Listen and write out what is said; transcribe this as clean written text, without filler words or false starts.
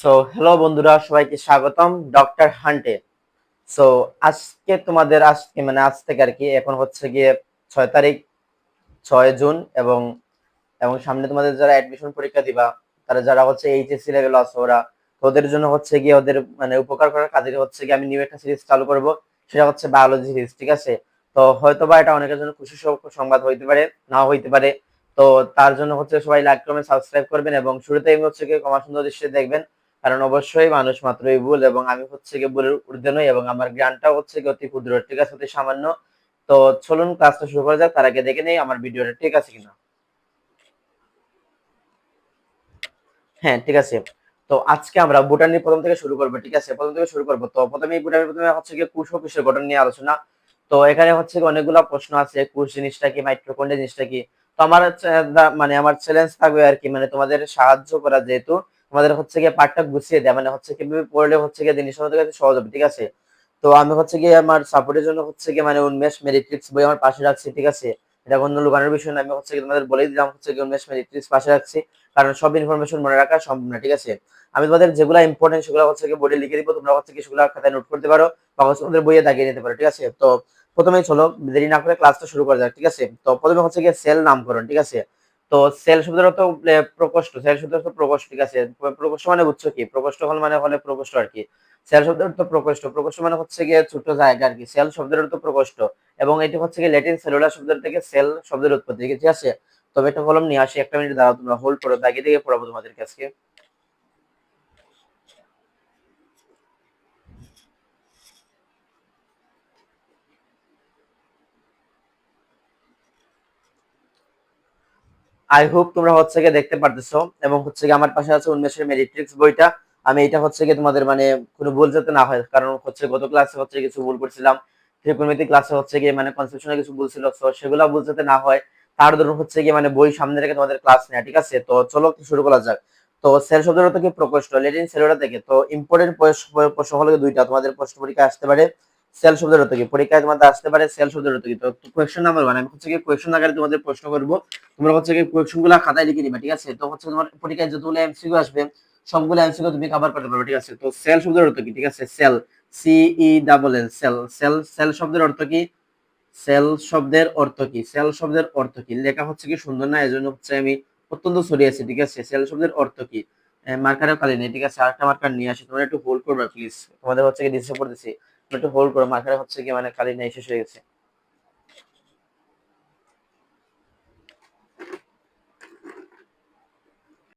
So hello বন্ধুরা, সবাইকে স্বাগতম ডক্টর হান্টে। সো আজকে মানে আজ থেকে আর কি, এখন হচ্ছে গিয়ে 6 তারিখ, 6 জুন, এবং এবং সামনে তোমাদের যারা অ্যাডমিশন পরীক্ষা দিবা, তারা যারা হচ্ছে এইচএসসি লেভেল আছে, ওদের জন্য হচ্ছে গিয়ে ওদের মানে উপকার করার কাজে হচ্ছে গিয়ে আমি নিউ একটা সিরিজ চালু করব। সেটা হচ্ছে বায়োলজি সিরিজ, ঠিক আছে? তো হয়তো বা এটা অনেকের জন্য খুশি সংবাদ হইতে পারে, নাও হইতে পারে। তো তার জন্য হচ্ছে সবাই লাইক কমেন্ট সাবস্ক্রাইব করবেন এবং শুরুতেই হচ্ছে গিয়ে ক্ষমা সুন্দর দৃষ্টিতে দেখবেন, কারণ অবশ্যই মানুষ মাত্রই ভুল এবং আমি হচ্ছে গিয়ে ভুলের ঊর্ধ্বে নই এবং আমার জ্ঞানটাও হচ্ছে গিয়ে অতি ক্ষুদ্র, ঠিক আছে, অতি সামান্য। তো চলুন ক্লাসটা শুরু করা যাক, তার আগে দেখে নেই আমার ভিডিওটা ঠিক আছে কিনা। হ্যাঁ, ঠিক আছে। তো আজকে আমরা ভুটানের প্রথম থেকে শুরু করবো, ঠিক আছে, প্রথম থেকে শুরু করবো। তো প্রথমে ভুটানের প্রথমে হচ্ছে গিয়ে কুশ ও কুশের গঠন নিয়ে আলোচনা। তো এখানে হচ্ছে গিয়ে অনেকগুলা প্রশ্ন আছে, কুশ জিনিসটা কি, মাইটোকন্ড্রিয়া জিনিসটা কি। তো আমার হচ্ছে মানে আমার চ্যালেঞ্জ থাকবে আর কি, মানে তোমাদের সাহায্য করা, যেহেতু তোমাদের হচ্ছে গিয়ে পাঠটা গুছিয়ে দেয়, মানে হচ্ছে কিভাবে পড়লে হচ্ছে গিয়ে জিনিসটা তোমাদের কাছে সহজ হবে, ঠিক আছে। তো আমি হচ্ছে গিয়ে আমার সাপোর্টের জন্য হচ্ছে গিয়ে মানে উন্মেষ মেরিট্রিক্স বই আমার পাশে রাখছি, ঠিক আছে। এটা কোনো লুকানোর বিষয় না, আমি হচ্ছে গিয়ে তোমাদের বলেই দিলাম হচ্ছে গিয়ে উন্মেষ মেরিট্রিক্স পাশে রাখছি, কারণ সব ইনফরমেশন মনে রাখা সম্ভব না, ঠিক আছে। আমি তোমাদের যেগুলো ইম্পর্টেন্ট সেগুলো হচ্ছে কি বোর্ডে লিখে দিব, তোমরা হচ্ছে কি সেগুলো খাতায় নোট করতে পারো বা হচ্ছে তোমাদের বইয়ে দাগিয়ে নিতে পারো, ঠিক আছে। তো প্রথমেই চলো দেরি না করে ক্লাসটা শুরু করা যাক, ঠিক আছে। তো প্রথমে হচ্ছে কি সেল নামকরণ, ঠিক আছে। তো সেল শব্দের অর্থ প্রকোষ্ঠ, সেল শব্দের অর্থ প্রকোষ্ঠ, ঠিক আছে। প্রকোষ্ঠ মানে বুঝছো কি, প্রকোষ্ঠ হল মানে হলে প্রকোষ্ঠ আর কি। সেল শব্দের অর্থ প্রকোষ্ঠ, প্রকোষ্ঠ মানে হচ্ছে গিয়ে ছোট জায়গা আর কি। সেল শব্দের অর্থ প্রকোষ্ঠ এবং এটি হচ্ছে কি ল্যাটিন সেলুলার শব্দের থেকে সেল শব্দের উৎপত্তি, ঠিক আছে। তবে একটা কলম নিয়ে আসি, একটা মিনিট দাঁড়াও, তোমরা হোল্ড করো, দাগিয়ে দিয়ে পড়াবো তোমাদের কাছে। আই হোপ তোমরা হচ্ছে গিয়ে দেখতে পারতেছো এবং হচ্ছে গিয়ে আমার পাশে আছে উন্মেষের মেরিট্রিক্স বইটা। আমি এটা হচ্ছে গিয়ে তোমাদের মানে কোনো ভুল যাতে না হয়, কারণ হচ্ছে গত ক্লাসে হচ্ছে কিছু ভুল করছিলাম, ত্রিকোণমিতি ক্লাসে হচ্ছে গিয়ে মানে কনসেপশনে কিছু ভুল ছিল, তো সেগুলো ভুল যাতে না হয় তার জন্য হচ্ছে গিয়ে মানে বই সামনে রেখে তোমাদের ক্লাস নেওয়া, ঠিক আছে। তো চলো শুরু করা যাক। তো সেল শব্দের অর্থ কি, প্রকোষ্ঠ, ল্যাটিন সেলুলা থেকে। তো ইম্পর্টেন্ট প্রশ্ন হলো দুইটা, তোমাদের প্রশ্ন পরীক্ষায় আসতে পারে। সেল শব্দের অর্থ কি, পরীক্ষায় তোমাদের আসতে পারে সেল শব্দের অর্থ কি। তো কোয়েশ্চেন নাম্বার 1, আমি হচ্ছে কি কোয়েশ্চেন আকারে তোমাদের প্রশ্ন করব, তোমরা হচ্ছে কি কোয়েশ্চন গুলা খাতায় লিখে নিবা, ঠিক আছে। তো হচ্ছে তোমার পরীক্ষায় যতগুলো এমসিকিউ আসবে সবগুলো এমসিকিউ তুমি কভার করতে পারবে, ঠিক আছে। তো সেল শব্দের অর্থ কি, ঠিক আছে, cell, C E double L, cell, cell, cell শব্দের অর্থ কি, সেল শব্দের অর্থ কি, সেল শব্দের অর্থ কি, লেখা হচ্ছে কি সুন্দর না, এজন্য হচ্ছে আমি অত্যন্ত সরি আছি, ঠিক আছে। সেল শব্দের অর্থ কি, মার্কারের কালি নেই, ঠিক আছে, আরেকটা মার্কার নিয়ে আসি, তোমরা একটু হোল্ড করবে প্লিজ, তোমাদের হচ্ছে কি ডিস্টার্ব করতেছি, তোমরা একটু হোল্ড করো, মার্কারে হচ্ছে কি মানে কালি নেই, শেষ হয়ে গেছে।